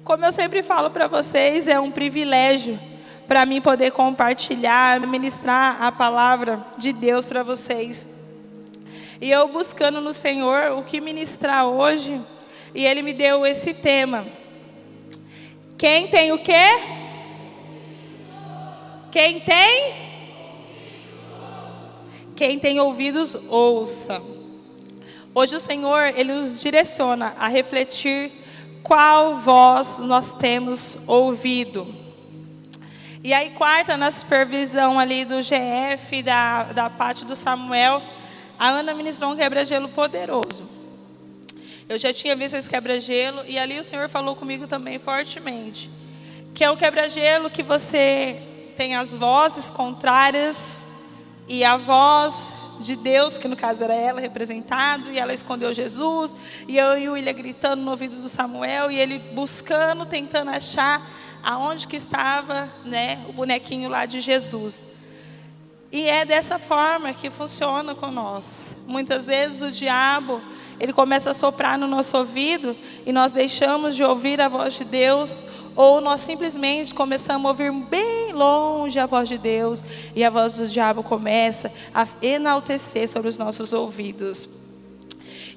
Como eu sempre falo para vocês, é um privilégio para mim poder compartilhar, ministrar a palavra de Deus para vocês. E eu buscando no Senhor o que ministrar hoje, e Ele me deu esse tema. Quem tem o quê? Quem tem? Quem tem ouvidos, ouça. Hoje o Senhor, Ele nos direciona a refletir qual voz nós temos ouvido. E aí, quarta, na supervisão ali do GF, da parte do Samuel, a Ana ministrou um quebra-gelo poderoso. Eu já tinha visto esse quebra-gelo e ali o Senhor falou comigo também fortemente. Que é um quebra-gelo que você tem as vozes contrárias e a voz de Deus, que no caso era ela representado, e ela escondeu Jesus, e eu e o William gritando no ouvido do Samuel, e ele buscando, tentando achar aonde que estava, né, o bonequinho lá de Jesus. E é dessa forma que funciona com nós. Muitas vezes o diabo, ele começa a soprar no nosso ouvido, e nós deixamos de ouvir a voz de Deus, ou nós simplesmente começamos a ouvir bem longe a voz de Deus, e a voz do diabo começa a enaltecer sobre os nossos ouvidos.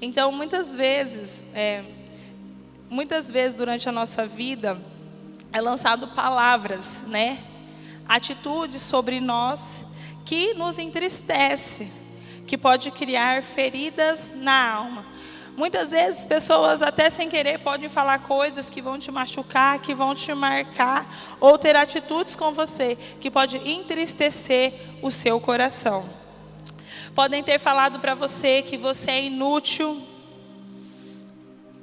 Então, muitas vezes durante a nossa vida, é lançado palavras, né? Atitudes sobre nós que nos entristece, que pode criar feridas na alma. Muitas vezes pessoas até sem querer podem falar coisas que vão te machucar, que vão te marcar, ou ter atitudes com você que pode entristecer o seu coração. Podem ter falado para você que você é inútil,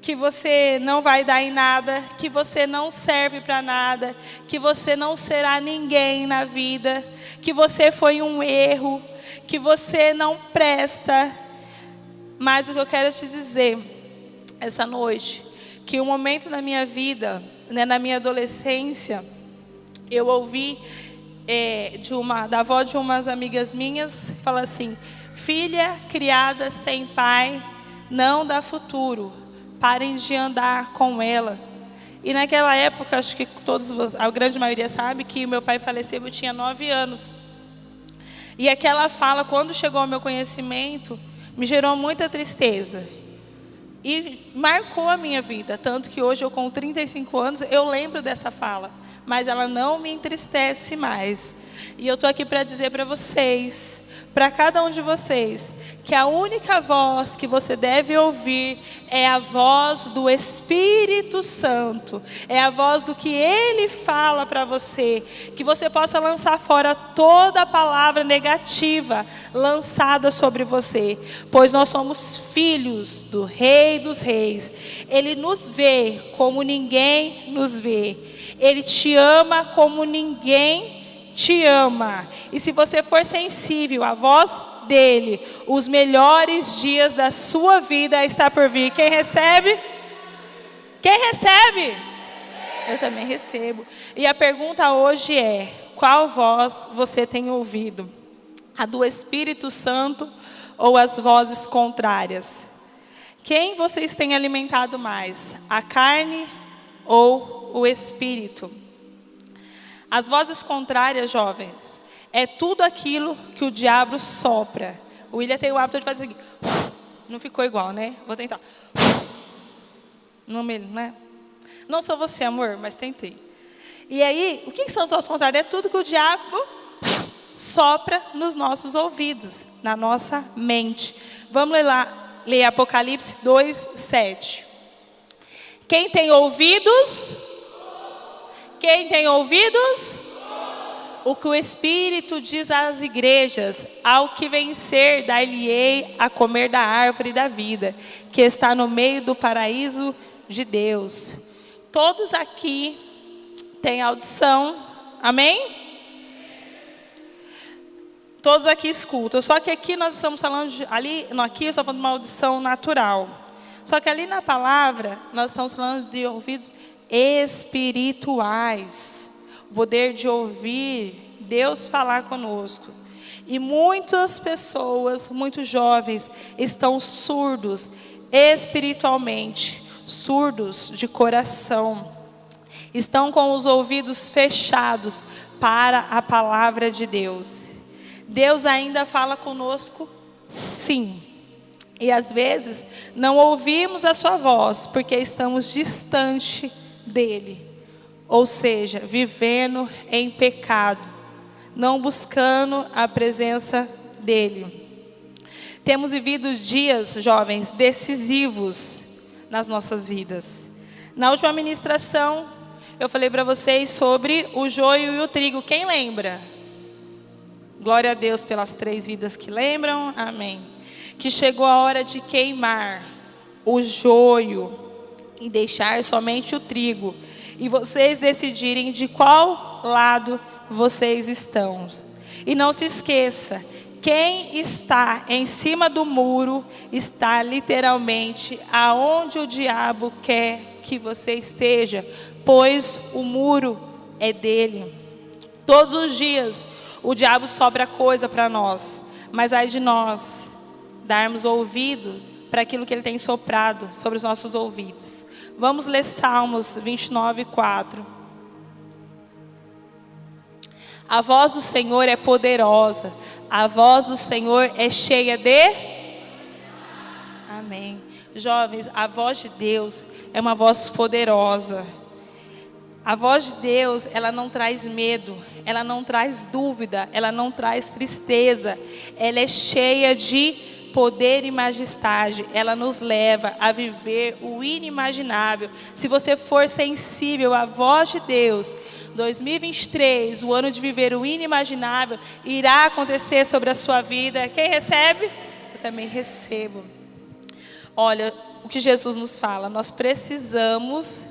que você não vai dar em nada, que você não serve para nada, que você não será ninguém na vida, que você foi um erro, que você não presta. Mas o que eu quero te dizer essa noite, que um momento na minha vida, né, na minha adolescência, eu ouvi da avó de umas amigas minhas, falar assim: filha criada sem pai não dá futuro, parem de andar com ela. E naquela época, acho que a grande maioria sabe que meu pai faleceu, eu tinha 9 anos. E aquela fala, quando chegou ao meu conhecimento, me gerou muita tristeza. E marcou a minha vida, tanto que hoje eu com 35 anos, eu lembro dessa fala. Mas ela não me entristece mais. E eu estou aqui para dizer para vocês, para cada um de vocês, que a única voz que você deve ouvir é a voz do Espírito Santo. É a voz do que Ele fala para você. Que você possa lançar fora toda a palavra negativa lançada sobre você. Pois nós somos filhos do Rei dos Reis. Ele nos vê como ninguém nos vê. Ele te ama como ninguém te ama. E se você for sensível à voz dele, os melhores dias da sua vida está por vir. Quem recebe? Quem recebe? Eu também recebo. E a pergunta hoje é: qual voz você tem ouvido? A do Espírito Santo ou as vozes contrárias? Quem vocês têm alimentado mais? A carne ou o Espírito? As vozes contrárias, jovens, é tudo aquilo que o diabo sopra. O William tem o hábito de fazer assim. Não ficou igual, né? Vou tentar. Não, né? Não sou você, amor, mas tentei. E aí, o que são as vozes contrárias? É tudo que o diabo sopra nos nossos ouvidos, na nossa mente. Vamos ler Apocalipse 2:7. Quem tem ouvidos? Quem tem ouvidos? O que o Espírito diz às igrejas: ao que vencer, dar-lhe-ei a comer da árvore da vida, que está no meio do paraíso de Deus. Todos aqui têm audição, amém? Todos aqui escutam, só que aqui nós estamos falando, aqui eu estou falando de uma audição natural. Só que ali na palavra, nós estamos falando de ouvidos espirituais. O poder de ouvir Deus falar conosco. E muitas pessoas, muitos jovens, estão surdos espiritualmente, surdos de coração. estão com os ouvidos fechados para a palavra de Deus. Deus ainda fala conosco, sim. E às vezes não ouvimos a sua voz porque estamos distante dele. Ou seja, vivendo em pecado, não buscando a presença dele. Temos vivido dias, jovens, decisivos nas nossas vidas. Na última ministração, eu falei para vocês sobre o joio e o trigo. Quem lembra? Glória a Deus pelas 3 vidas que lembram. Amém. Que chegou a hora de queimar o joio e deixar somente o trigo. E vocês decidirem de qual lado vocês estão. E não se esqueça, quem está em cima do muro está literalmente aonde o diabo quer que você esteja, pois o muro é dele. Todos os dias o diabo sobra coisa para nós, mas ai de nós darmos ouvido para aquilo que ele tem soprado sobre os nossos ouvidos. Vamos ler Salmos 29:4. A voz do Senhor é poderosa, a voz do Senhor é cheia de... Amém. Jovens, a voz de Deus é uma voz poderosa. A voz de Deus, ela não traz medo, ela não traz dúvida, ela não traz tristeza. Ela é cheia de poder e majestade. Ela nos leva a viver o inimaginável. Se você for sensível à voz de Deus, 2023, o ano de viver o inimaginável, irá acontecer sobre a sua vida. Quem recebe? Eu também recebo. Olha, o que Jesus nos fala, nós precisamos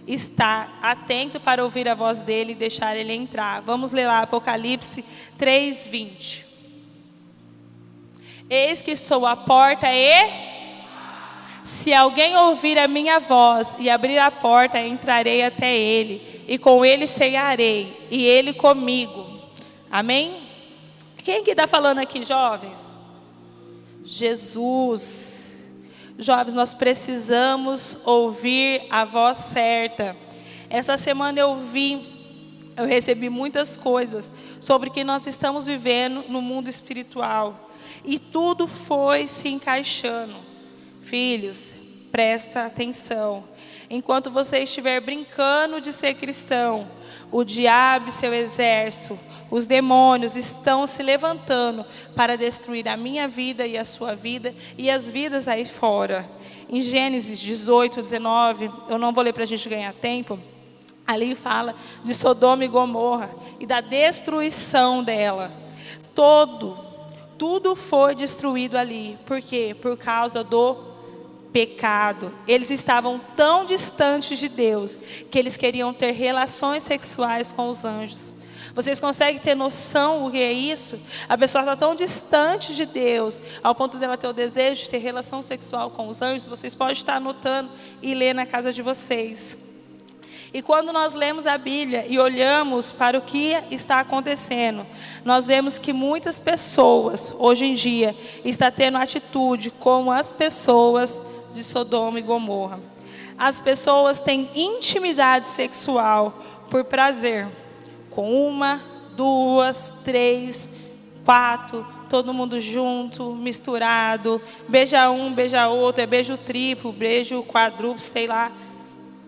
estar atento para ouvir a voz dele e deixar ele entrar. Vamos ler lá Apocalipse 3:20. Eis que sou a porta e... Se alguém ouvir a minha voz e abrir a porta, entrarei até ele, e com ele cearei, e ele comigo. Amém? Quem que está falando aqui, jovens? Jesus. Jovens, nós precisamos ouvir a voz certa. Essa semana eu recebi muitas coisas sobre o que nós estamos vivendo no mundo espiritual. E tudo foi se encaixando. Filhos, presta atenção. Enquanto você estiver brincando de ser cristão, o diabo e seu exército, os demônios estão se levantando para destruir a minha vida e a sua vida e as vidas aí fora. Em Gênesis 18:19, eu não vou ler para a gente ganhar tempo, ali fala de Sodoma e Gomorra e da destruição dela. Tudo foi destruído ali. Por quê? Por causa do pecado. Eles estavam tão distantes de Deus que eles queriam ter relações sexuais com os anjos. Vocês conseguem ter noção do que é isso? A pessoa está tão distante de Deus ao ponto dela ter o desejo de ter relação sexual com os anjos. Vocês podem estar anotando e ler na casa de vocês. E quando nós lemos a Bíblia e olhamos para o que está acontecendo, nós vemos que muitas pessoas, hoje em dia, estão tendo atitude como as pessoas de Sodoma e Gomorra. As pessoas têm intimidade sexual por prazer, com 1, 2, 3, 4, todo mundo junto, misturado, beija um, beija outro, é beijo triplo, beijo quadruplo, sei lá.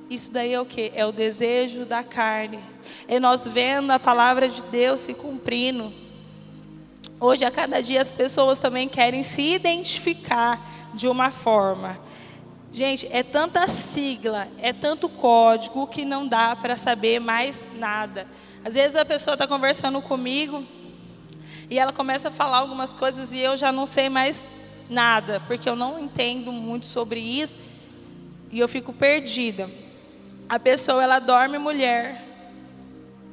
Isso daí é o quê? É o desejo da carne. É nós vendo a palavra de Deus se cumprindo. Hoje, a cada dia, as pessoas também querem se identificar de uma forma. Gente, é tanta sigla, é tanto código que não dá para saber mais nada. Às vezes a pessoa está conversando comigo e ela começa a falar algumas coisas e eu já não sei mais nada, porque eu não entendo muito sobre isso e eu fico perdida. A pessoa, ela dorme mulher,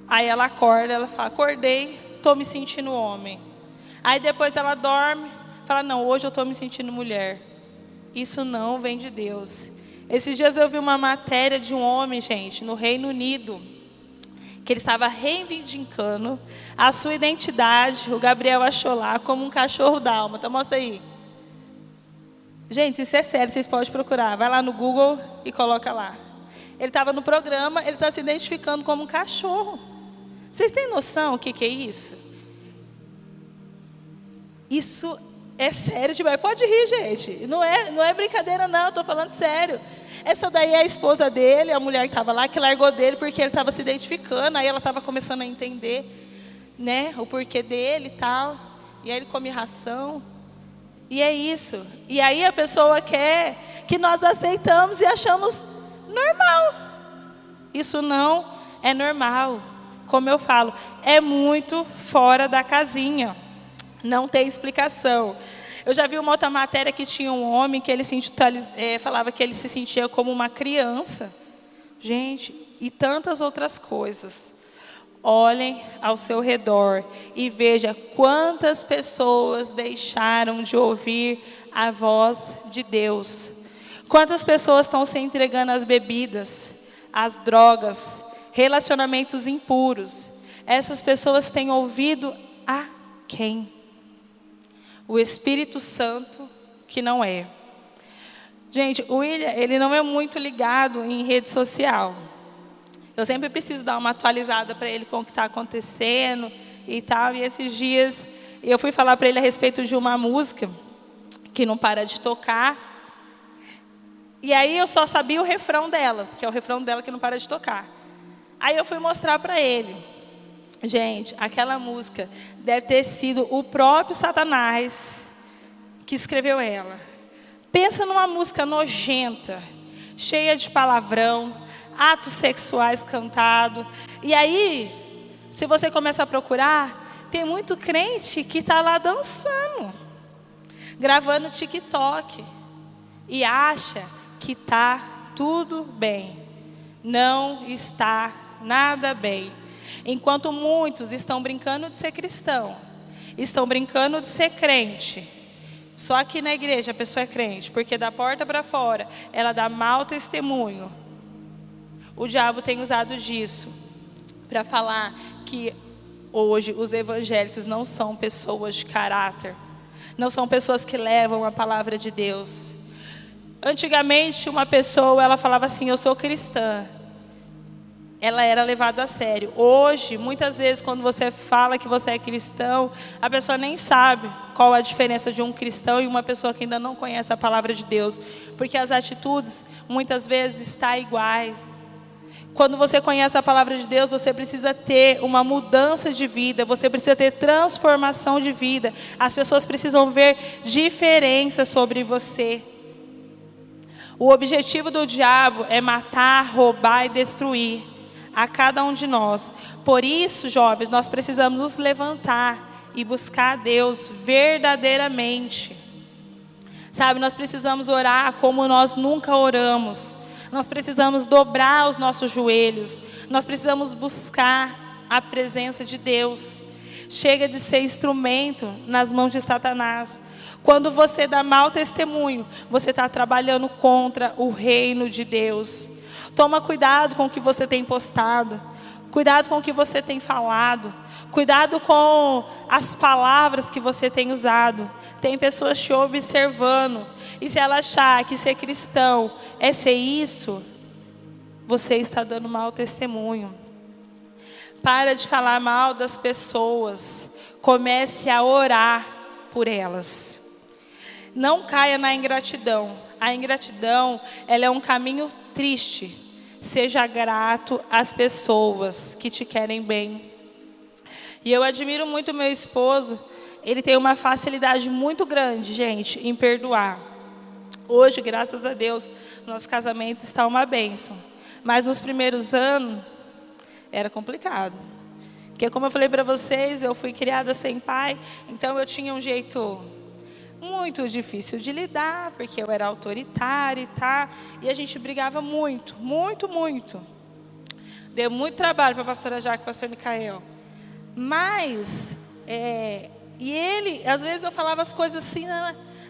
aí ela acorda, ela fala, acordei, estou me sentindo homem. Aí depois ela dorme, fala, não, hoje eu estou me sentindo mulher. Isso não vem de Deus. Esses dias eu vi uma matéria de um homem, gente, no Reino Unido, que ele estava reivindicando a sua identidade. O Gabriel achou lá como um cachorro dálmata. Mostra aí. Gente, isso é sério, vocês podem procurar. Vai lá no Google e coloca lá. Ele estava no programa, ele está se identificando como um cachorro. Vocês têm noção o que é isso? Isso é sério demais. Pode rir, gente. Não é brincadeira, não. Estou falando sério. Essa daí é a esposa dele, a mulher que estava lá, que largou dele porque ele estava se identificando. Aí ela estava começando a entender, né, o porquê dele e tal. E aí ele come ração. E é isso. E aí a pessoa quer que nós aceitamos e achamos normal. Isso não é normal. Como eu falo, é muito fora da casinha. Não tem explicação. Eu já vi uma outra matéria que tinha um homem que ele falava que ele se sentia como uma criança. Gente, e tantas outras coisas. Olhem ao seu redor e veja quantas pessoas deixaram de ouvir a voz de Deus. Quantas pessoas estão se entregando às bebidas, às drogas, relacionamentos impuros. Essas pessoas têm ouvido a quem? O Espírito Santo, que não é. Gente, o William, ele não é muito ligado em rede social. Eu sempre preciso dar uma atualizada para ele com o que está acontecendo e tal. E esses dias eu fui falar para ele a respeito de uma música que não para de tocar. E aí eu só sabia o refrão dela, que é o refrão dela que não para de tocar. Aí eu fui mostrar para ele. Gente, aquela música deve ter sido o próprio Satanás que escreveu ela. Pensa numa música nojenta, cheia de palavrão, atos sexuais cantados. E aí, se você começa a procurar, tem muito crente que está lá dançando, gravando TikTok, e acha que está tudo bem. Não está nada bem. Enquanto muitos estão brincando de ser cristão, estão brincando de ser crente. Só aqui na igreja a pessoa é crente, porque da porta para fora ela dá mau testemunho. O diabo tem usado disso para falar que hoje os evangélicos não são pessoas de caráter, não são pessoas que levam a palavra de Deus. Antigamente uma pessoa, ela falava assim, eu sou cristã. Ela era levada a sério. Hoje, muitas vezes, quando você fala que você é cristão, a pessoa nem sabe qual a diferença de um cristão e uma pessoa que ainda não conhece a palavra de Deus. Porque as atitudes, muitas vezes, estão iguais. Quando você conhece a palavra de Deus, você precisa ter uma mudança de vida, você precisa ter transformação de vida. As pessoas precisam ver diferença sobre você. O objetivo do diabo é matar, roubar e destruir a cada um de nós. Por isso, jovens, nós precisamos nos levantar e buscar a Deus verdadeiramente. Sabe, nós precisamos orar como nós nunca oramos. Nós precisamos dobrar os nossos joelhos. Nós precisamos buscar a presença de Deus. Chega de ser instrumento nas mãos de Satanás. Quando você dá mau testemunho, você está trabalhando contra o reino de Deus. Toma cuidado com o que você tem postado. Cuidado com o que você tem falado. Cuidado com as palavras que você tem usado. Tem pessoas te observando. E se ela achar que ser cristão é ser isso, você está dando mau testemunho. Para de falar mal das pessoas. Comece a orar por elas. Não caia na ingratidão. A ingratidão, ela é um caminho triste. Seja grato às pessoas que te querem bem. E eu admiro muito meu esposo. Ele tem uma facilidade muito grande, gente, em perdoar. Hoje, graças a Deus, nosso casamento está uma bênção. Mas nos primeiros anos, era complicado. Porque como eu falei para vocês, eu fui criada sem pai. Então eu tinha um jeito muito difícil de lidar, porque eu era autoritária e tal, e a gente brigava muito, muito, muito. Deu muito trabalho para a pastora Jaque e o pastor Micael. Mas, e ele, às vezes eu falava as coisas assim,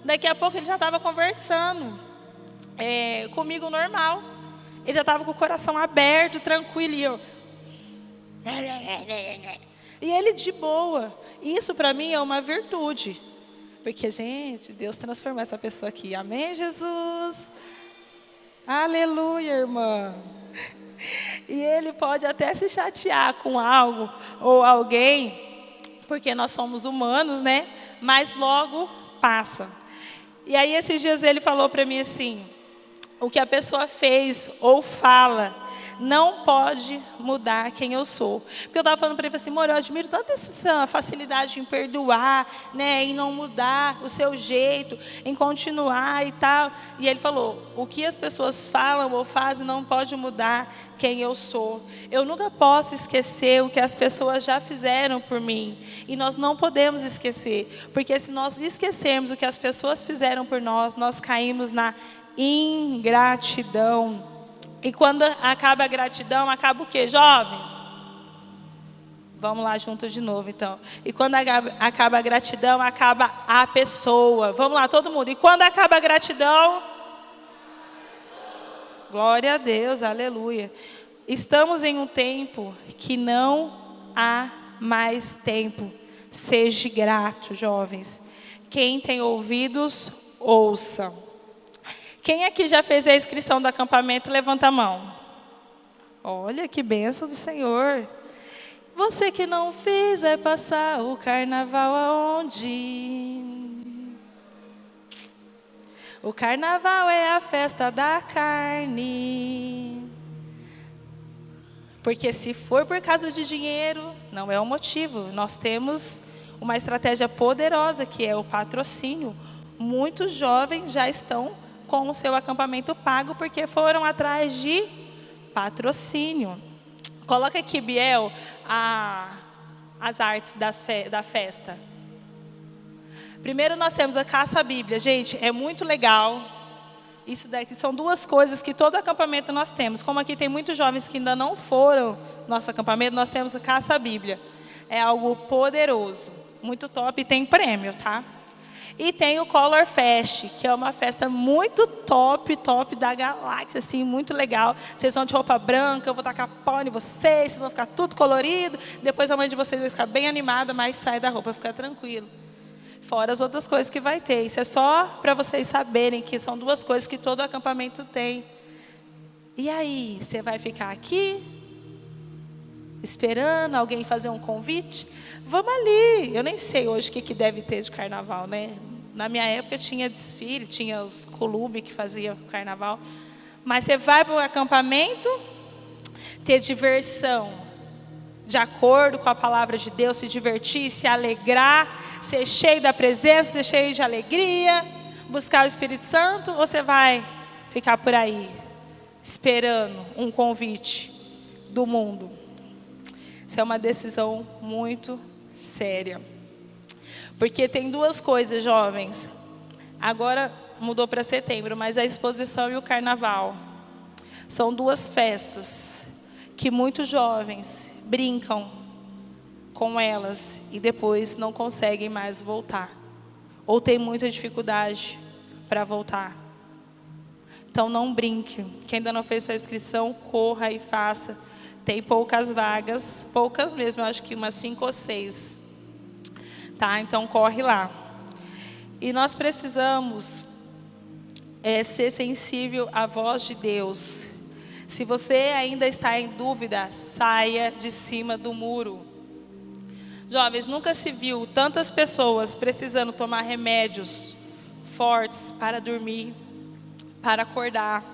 daqui a pouco ele já estava conversando comigo normal. Ele já estava com o coração aberto, tranquilo, e eu... E ele de boa. Isso para mim é uma virtude. Porque, gente, Deus transformou essa pessoa aqui. Amém, Jesus? Aleluia, irmã. E ele pode até se chatear com algo ou alguém, porque nós somos humanos, né? Mas logo passa. E aí esses dias ele falou para mim assim: o que a pessoa fez ou fala não pode mudar quem eu sou. Porque eu estava falando para ele assim: amor, eu admiro tanto essa facilidade em perdoar, né, em não mudar o seu jeito, em continuar e tal. E ele falou: o que as pessoas falam ou fazem não pode mudar quem eu sou. Eu nunca posso esquecer o que as pessoas já fizeram por mim. E nós não podemos esquecer. Porque se nós esquecermos o que as pessoas fizeram por nós, nós caímos na ingratidão. E quando acaba a gratidão, acaba o quê, jovens? Vamos lá juntos de novo, então. E quando acaba a gratidão, acaba a pessoa. Vamos lá, todo mundo. E quando acaba a gratidão? Glória a Deus, aleluia. Estamos em um tempo que não há mais tempo. Seja grato, jovens. Quem tem ouvidos, ouça. Quem aqui já fez a inscrição do acampamento? Levanta a mão. Olha que bênção do Senhor. Você que não fez, vai passar o carnaval aonde? O carnaval é a festa da carne. Porque se for por causa de dinheiro, não é o motivo. Nós temos uma estratégia poderosa, que é o patrocínio. Muitos jovens já estão com o seu acampamento pago, porque foram atrás de patrocínio. Coloca aqui, Biel, as artes da festa. Primeiro nós temos a caça à Bíblia. Gente, é muito legal. Isso daqui são duas coisas que todo acampamento nós temos. Como aqui tem muitos jovens que ainda não foram no nosso acampamento, nós temos a caça à Bíblia. É algo poderoso, muito top e tem prêmio, tá? E tem o Color Fest, que é uma festa muito top da galáxia, assim, muito legal. Vocês vão de roupa branca, eu vou tacar pó em vocês vão ficar tudo colorido. Depois a mãe de vocês vai ficar bem animada, mas sai da roupa, fica tranquilo. Fora as outras coisas que vai ter. Isso é só para vocês saberem que são duas coisas que todo acampamento tem. E aí, você vai ficar aqui, esperando alguém fazer um convite? Vamos ali. Eu nem sei hoje o que deve ter de carnaval, né? Na minha época tinha desfile, tinha os clubes que faziam carnaval. Mas você vai para o acampamento ter diversão, de acordo com a palavra de Deus, se divertir, se alegrar, ser cheio da presença, ser cheio de alegria, buscar o Espírito Santo, ou você vai ficar por aí, esperando um convite do mundo? Isso é uma decisão muito séria. Porque tem duas coisas, jovens. Agora mudou para setembro, mas a exposição e o carnaval são duas festas que muitos jovens brincam com elas e depois não conseguem mais voltar. Ou tem muita dificuldade para voltar. Então não brinque. Quem ainda não fez sua inscrição, corra e faça. Tem poucas vagas, poucas mesmo, eu acho que umas 5 ou 6. Tá? Então corre lá. E nós precisamos ser sensível à voz de Deus. Se você ainda está em dúvida, saia de cima do muro. Jovens, nunca se viu tantas pessoas precisando tomar remédios fortes para dormir, para acordar.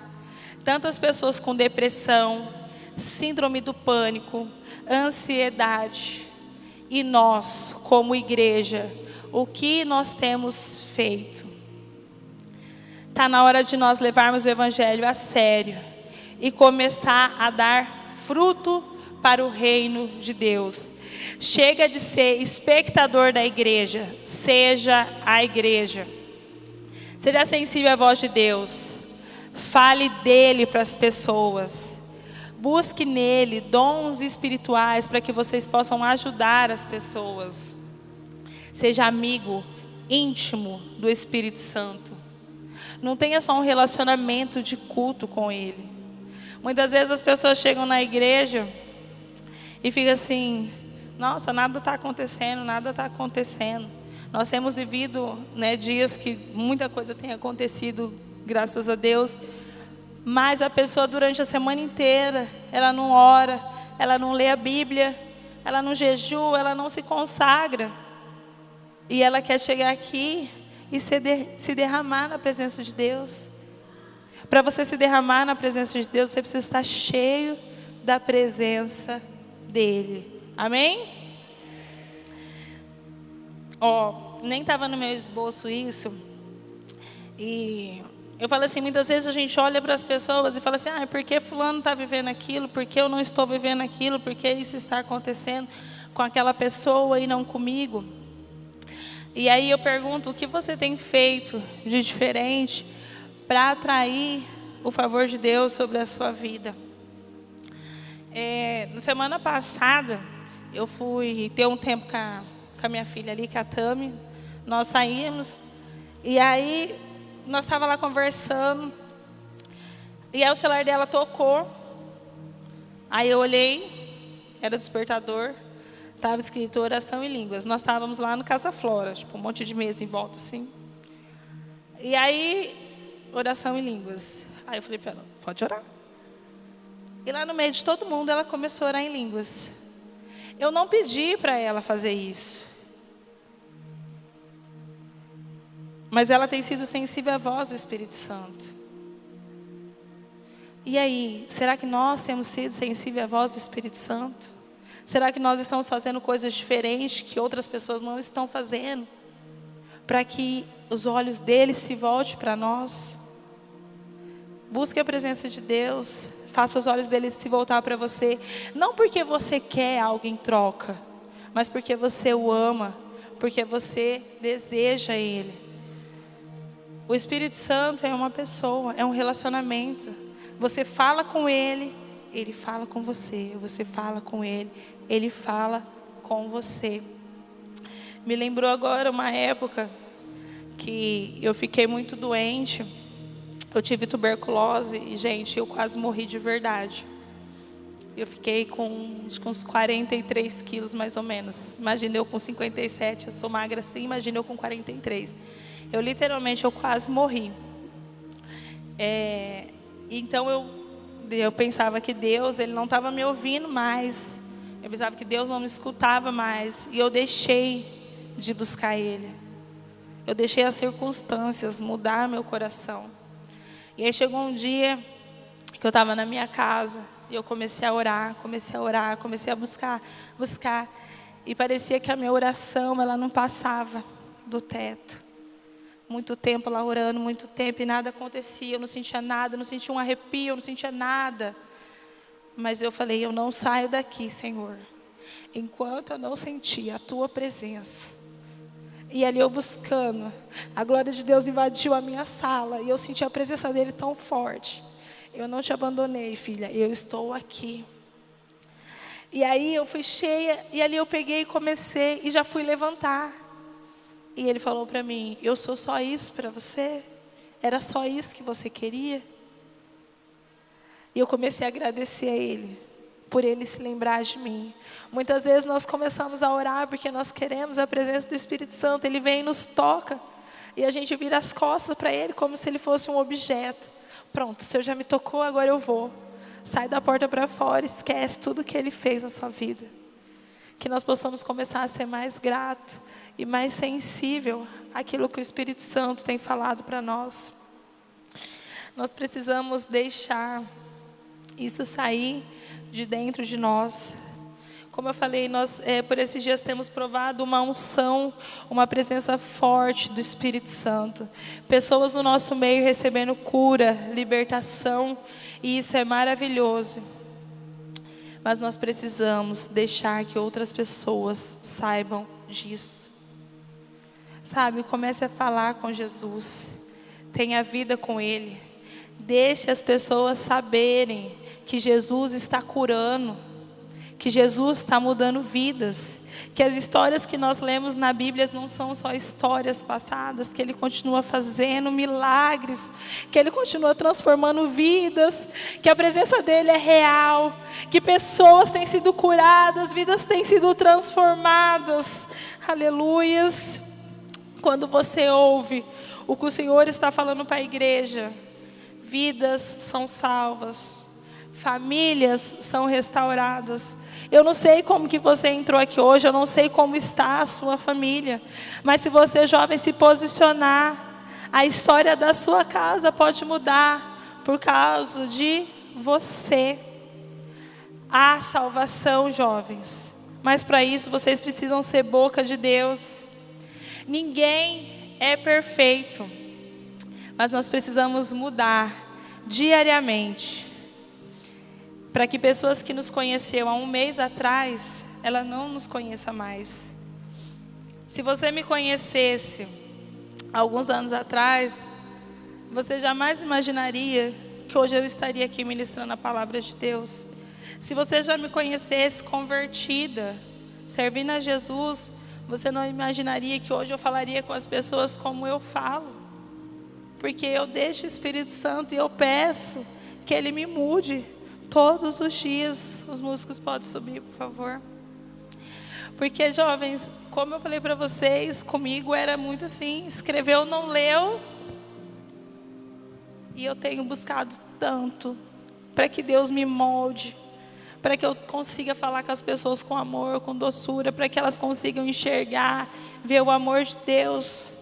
Tantas pessoas com depressão, síndrome do pânico, ansiedade. E nós, como igreja, o que nós temos feito? Está na hora de nós levarmos o Evangelho a sério e começar a dar fruto para o reino de Deus. Chega de ser espectador da igreja, seja a igreja. Seja sensível à voz de Deus. Fale dele para as pessoas. Busque nele dons espirituais para que vocês possam ajudar as pessoas. Seja amigo íntimo do Espírito Santo. Não tenha só um relacionamento de culto com ele. Muitas vezes as pessoas chegam na igreja e ficam assim: nossa, nada está acontecendo, nada está acontecendo. Nós temos vivido, né, dias que muita coisa tem acontecido, graças a Deus. mas a pessoa durante a semana inteira, ela não ora, ela não lê a Bíblia, ela não jejua, ela não se consagra. E ela quer chegar aqui e se derramar na presença de Deus. Para você se derramar na presença de Deus, você precisa estar cheio da presença dEle. Amém? Nem estava no meu esboço isso. E eu falo assim, muitas vezes a gente olha para as pessoas e fala assim, por que fulano está vivendo aquilo? Por que eu não estou vivendo aquilo? Por que isso está acontecendo com aquela pessoa e não comigo? E aí eu pergunto, o que você tem feito de diferente para atrair o favor de Deus sobre a sua vida? Na semana passada, eu fui ter um tempo com a minha filha ali, com a Tami. Nós saímos, e aí nós estávamos lá conversando, e aí o celular dela tocou. Aí eu olhei, era despertador, estava escrito oração em línguas. Nós estávamos lá no Casa Flora, um monte de mesa em volta assim. E aí, oração em línguas. Aí eu falei para ela, pode orar. E lá no meio de todo mundo, ela começou a orar em línguas. Eu não pedi para ela fazer isso. Mas ela tem sido sensível à voz do Espírito Santo. E aí, será que nós temos sido sensíveis à voz do Espírito Santo? Será que nós estamos fazendo coisas diferentes que outras pessoas não estão fazendo? Para que os olhos deles se voltem para nós? Busque a presença de Deus. Faça os olhos deles se voltar para você. Não porque você quer algo em troca, mas porque você o ama. Porque você deseja Ele. O Espírito Santo é uma pessoa, é um relacionamento. Você fala com Ele, Ele fala com você. Você fala com Ele, Ele fala com você. Me lembrou agora uma época que eu fiquei muito doente. Eu tive tuberculose e, gente, eu quase morri de verdade. Eu fiquei com uns 43 quilos mais ou menos. Imagina eu com 57, eu sou magra assim, imagina eu com 43. Eu quase morri. Então eu pensava que Deus, Ele não estava me ouvindo mais. Eu pensava que Deus não me escutava mais. E eu deixei de buscar Ele. Eu deixei as circunstâncias mudar meu coração. E aí chegou um dia que eu estava na minha casa. E eu comecei a orar, comecei a buscar. E parecia que a minha oração, ela não passava do teto. Muito tempo lá orando, muito tempo, e nada acontecia. Eu não sentia nada, eu não sentia um arrepio, eu não sentia nada. Mas eu falei, eu não saio daqui, Senhor, enquanto eu não sentir a Tua presença. E ali eu buscando, a glória de Deus invadiu a minha sala, e eu senti a presença dEle tão forte. Eu não te abandonei, filha, eu estou aqui. E aí eu fui cheia, e ali eu peguei e comecei, e já fui levantar. E Ele falou para mim, eu sou só isso para você? Era só isso que você queria? E eu comecei a agradecer a Ele, por Ele se lembrar de mim. Muitas vezes nós começamos a orar porque nós queremos a presença do Espírito Santo. Ele vem e nos toca, e a gente vira as costas para Ele como se Ele fosse um objeto. Pronto, o Senhor já me tocou, agora eu vou. Sai da porta para fora, esquece tudo que Ele fez na sua vida. Que nós possamos começar a ser mais grato e mais sensível àquilo que o Espírito Santo tem falado para nós. Nós precisamos deixar isso sair de dentro de nós. Como eu falei, nós por esses dias temos provado uma unção, uma presença forte do Espírito Santo. Pessoas no nosso meio recebendo cura, libertação, e isso é maravilhoso. Mas nós precisamos deixar que outras pessoas saibam disso. Sabe, comece a falar com Jesus. Tenha vida com Ele. Deixe as pessoas saberem que Jesus está curando, que Jesus está mudando vidas, que as histórias que nós lemos na Bíblia não são só histórias passadas, que Ele continua fazendo milagres, que Ele continua transformando vidas, que a presença dEle é real, que pessoas têm sido curadas, vidas têm sido transformadas. Aleluias. Quando você ouve o que o Senhor está falando para a igreja, vidas são salvas, famílias são restauradas. Eu não sei como que você entrou aqui hoje, eu não sei como está a sua família, mas se você, jovem, se posicionar, a história da sua casa pode mudar por causa de você. Há salvação, jovens, mas para isso vocês precisam ser boca de Deus. Ninguém é perfeito, mas nós precisamos mudar diariamente, para que pessoas que nos conheceram há um mês atrás, ela não nos conheça mais. Se você me conhecesse alguns anos atrás, você jamais imaginaria que hoje eu estaria aqui ministrando a palavra de Deus. Se você já me conhecesse convertida, servindo a Jesus, você não imaginaria que hoje eu falaria com as pessoas como eu falo. Porque eu deixo o Espírito Santo e eu peço que Ele me mude todos os dias. Os músicos podem subir, por favor. Porque, jovens, como eu falei para vocês, comigo era muito assim, escreveu, não leu. E eu tenho buscado tanto para que Deus me molde, para que eu consiga falar com as pessoas com amor, com doçura, para que elas consigam enxergar, ver o amor de Deus,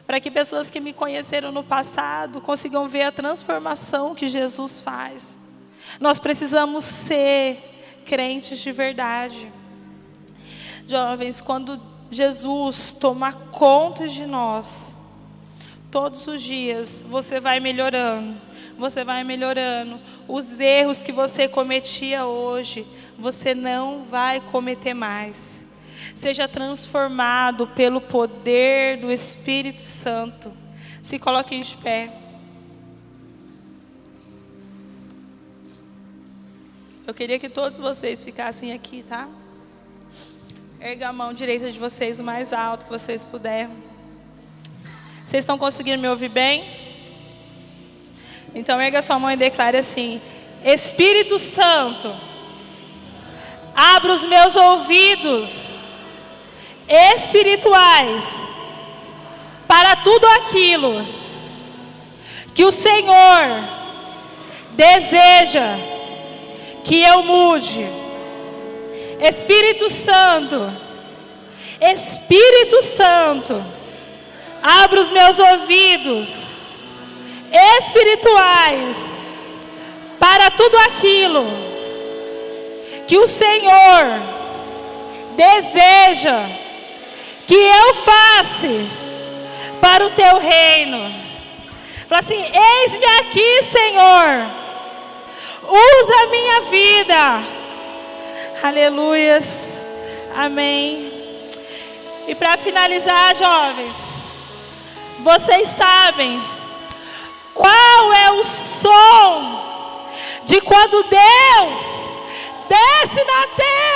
para que pessoas que me conheceram no passado consigam ver a transformação que Jesus faz. Nós precisamos ser crentes de verdade. Jovens, quando Jesus toma conta de nós, todos os dias você vai melhorando. Você vai melhorando. Os erros que você cometia hoje, você não vai cometer mais. Seja transformado pelo poder do Espírito Santo. Se coloquem de pé. Eu queria que todos vocês ficassem aqui, tá? Erga a mão direita de vocês o mais alto que vocês puderem. Vocês estão conseguindo me ouvir bem? Então erga sua mão e declare assim: Espírito Santo, abra os meus ouvidos espirituais para tudo aquilo que o Senhor deseja que eu mude. Espírito Santo, Espírito Santo, abra os meus ouvidos espirituais para tudo aquilo que o Senhor deseja que eu faça para o teu reino. Fala assim: eis-me aqui, Senhor, usa a minha vida. Aleluias, amém. E para finalizar, jovens, vocês sabem qual é o som de quando Deus desce na terra?